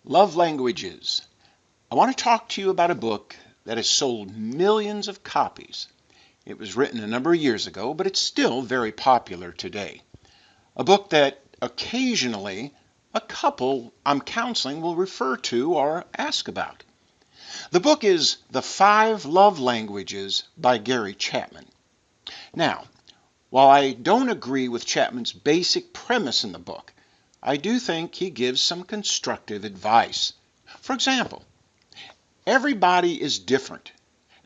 Love languages. I want to talk to you about a book that has sold millions of copies. It was written a number of years ago, but it's still very popular today. A book that occasionally a couple I'm counseling will refer to or ask about. The book is The 5 Love Languages by Gary Chapman. Now, while I don't agree with Chapman's basic premise in the book, I do think he gives some constructive advice. For example, everybody is different,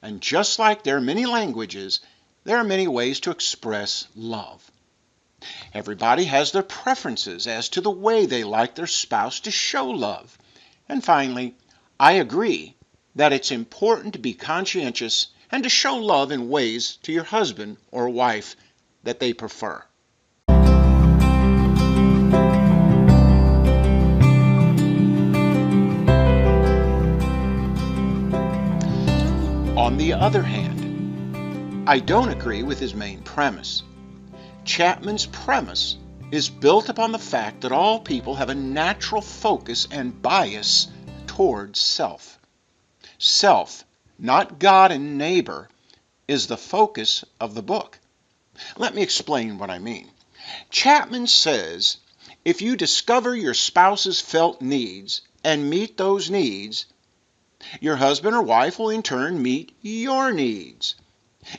and just like there are many languages, there are many ways to express love. Everybody has their preferences as to the way they like their spouse to show love. And finally, I agree that it's important to be conscientious and to show love in ways to your husband or wife that they prefer. On the other hand, I don't agree with his main premise. Chapman's premise is built upon the fact that all people have a natural focus and bias towards self. Self, not God and neighbor, is the focus of the book. Let me explain what I mean. Chapman says if you discover your spouse's felt needs and meet those needs, your husband or wife will in turn meet your needs.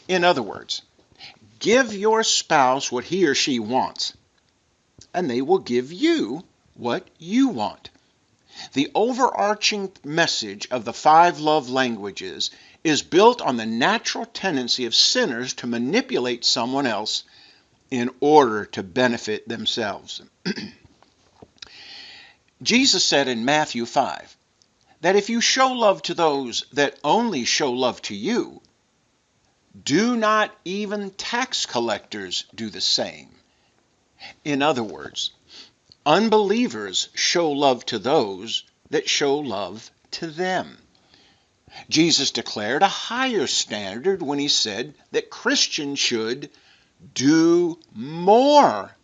In other words, give your spouse what he or she wants, and they will give you what you want. The overarching message of the 5 love languages is built on the natural tendency of sinners to manipulate someone else in order to benefit themselves. Jesus said in Matthew 5 that if you show love to those that only show love to you, do not even tax collectors do the same. In other words, unbelievers show love to those that show love to them. Jesus declared a higher standard when he said that Christians should do more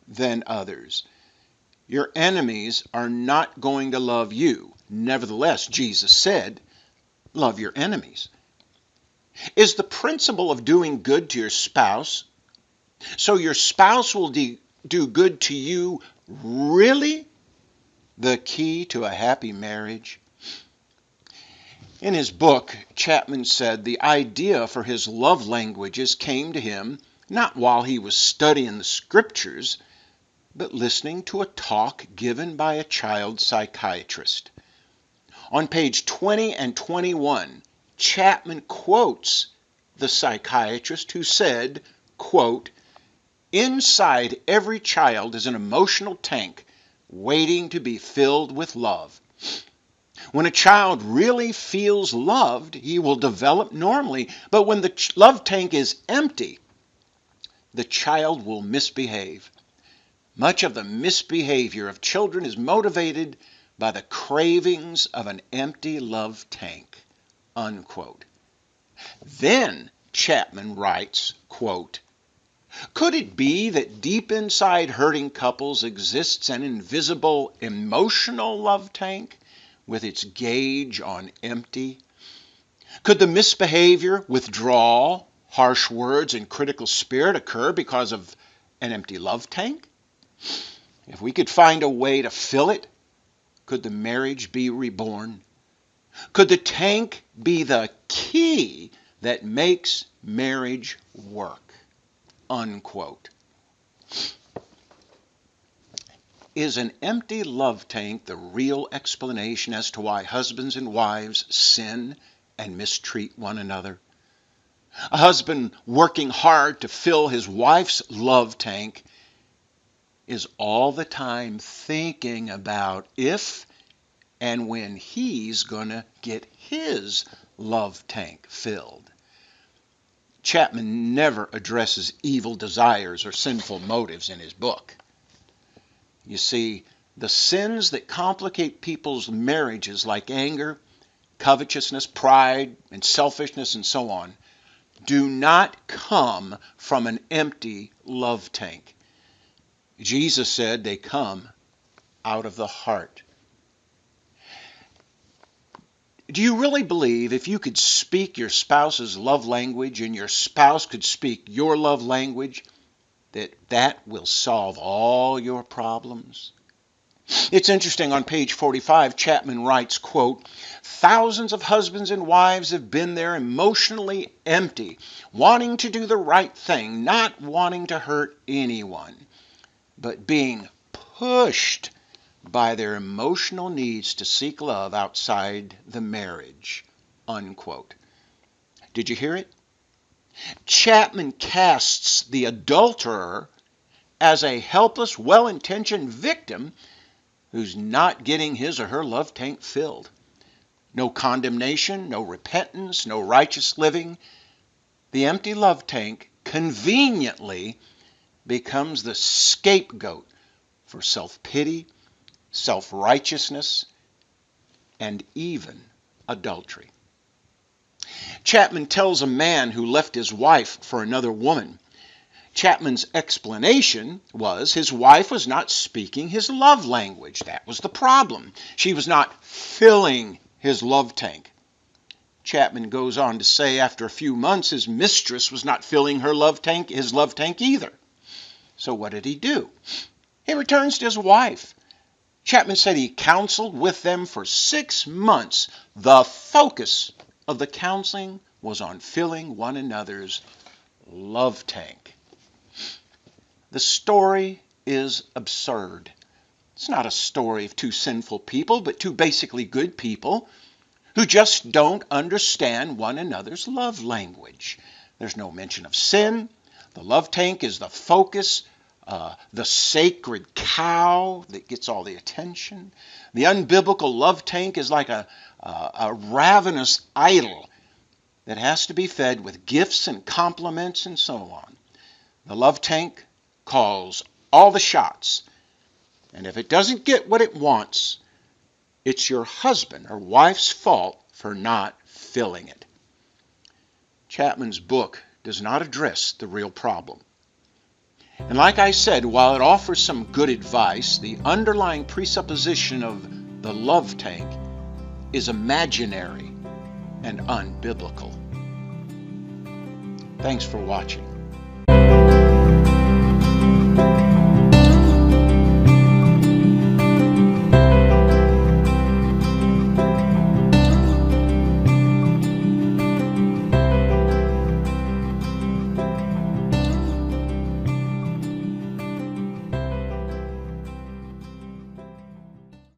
than others. Your enemies are not going to love you. Nevertheless, Jesus said, love your enemies. Is the principle of doing good to your spouse so your spouse will do good to you really the key to a happy marriage? In his book, Chapman said the idea for his love languages came to him not while he was studying the scriptures, but listening to a talk given by a child psychiatrist. On page 20 and 21, Chapman quotes the psychiatrist who said, quote, "Inside every child is an emotional tank waiting to be filled with love. When a child really feels loved, he will develop normally, but when the love tank is empty, the child will misbehave. Much of the misbehavior of children is motivated by the cravings of an empty love tank." Unquote. Then Chapman writes, quote, "Could it be that deep inside hurting couples exists an invisible emotional love tank with its gauge on empty? Could the misbehavior, withdrawal, harsh words, and critical spirit occur because of an empty love tank? If we could find a way to fill it, could the marriage be reborn? Could the tank be the key that makes marriage work?" Unquote. Is an empty love tank the real explanation as to why husbands and wives sin and mistreat one another? A husband working hard to fill his wife's love tank is all the time thinking about if and when he's going to get his love tank filled. Chapman never addresses evil desires or sinful motives in his book. You see, the sins that complicate people's marriages, like anger, covetousness, pride, and selfishness, and so on, do not come from an empty love tank. Jesus said they come out of the heart. Do you really believe if you could speak your spouse's love language and your spouse could speak your love language, that will solve all your problems? It's interesting, on page 45, Chapman writes, quote, "Thousands of husbands and wives have been there emotionally empty, wanting to do the right thing, not wanting to hurt anyone, but being pushed by their emotional needs to seek love outside the marriage," unquote. Did you hear it? Chapman casts the adulterer as a helpless, well-intentioned victim who's not getting his or her love tank filled. No condemnation, no repentance, no righteous living. The empty love tank conveniently becomes the scapegoat for self-pity, self-righteousness, and even adultery. Chapman tells a man who left his wife for another woman. Chapman's explanation was his wife was not speaking his love language. That was the problem. She was not filling his love tank. Chapman goes on to say after a few months his mistress was not filling his love tank either. So what did he do? He returns to his wife. Chapman said he counseled with them for 6 months. The focus of the counseling was on filling one another's love tank. The story is absurd. It's not a story of two sinful people, but two basically good people who just don't understand one another's love language. There's no mention of sin. The love tank is the focus, the sacred cow that gets all the attention. The unbiblical love tank is like a ravenous idol that has to be fed with gifts and compliments and so on. The love tank calls all the shots, and if it doesn't get what it wants, it's your husband or wife's fault for not filling it. Chapman's book does not address the real problem. And like I said, while it offers some good advice, the underlying presupposition of the love tank is imaginary and unbiblical. Thanks for watching.